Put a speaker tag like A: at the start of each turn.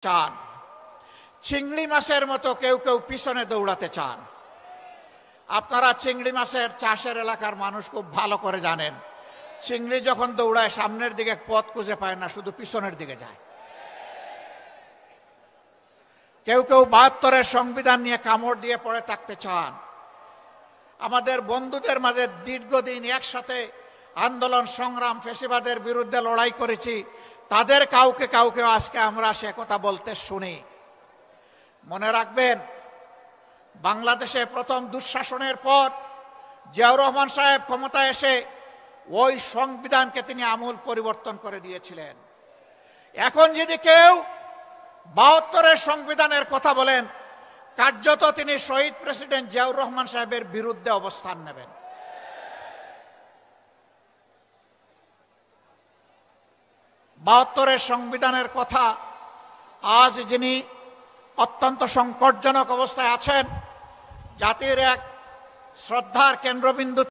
A: চান, চিংড়ি মাছের মতো কেউ কেউ পিছনে দৌড়াতে চান। আপনারা চিংড়ি মাছের চাষের এলাকার মানুষ খুব ভালো করে জানেন, চিংড়ি যখন দৌড়ায় সামনের দিকে পথ খুঁজে পায় না, শুধু পিছনের দিকে যায়। কেউ কেউ ৭২-এর সংবিধান নিয়ে কামড় দিয়ে পড়ে থাকতে চান। আমাদের বন্ধুদের মাঝে দীর্ঘদিন একসাথে আন্দোলন সংগ্রাম ফ্যাসিবাদের বিরুদ্ধে লড়াই করেছি, তাদের কাউকে কাউকে আজকে আমরা সে কথা বলতে শুনি। মনে রাখবেন, বাংলাদেশে প্রথম দুঃশাসনের পর জিয়াউর রহমান সাহেব ক্ষমতায় এসে ওই সংবিধানকে তিনি আমূল পরিবর্তন করে দিয়েছিলেন। এখন যদি কেউ ৭২-এর সংবিধানের কথা বলেন, কার্যত তিনি শহীদ প্রেসিডেন্ট জিয়াউর রহমান সাহেবের বিরুদ্ধে অবস্থান নেবেন। ৭২-এর সংবিধানের কথা আজ যিনি অত্যন্ত সংকটজনক অবস্থায় আছেন, জাতির এক শ্রদ্ধার কেন্দ্রবিন্দু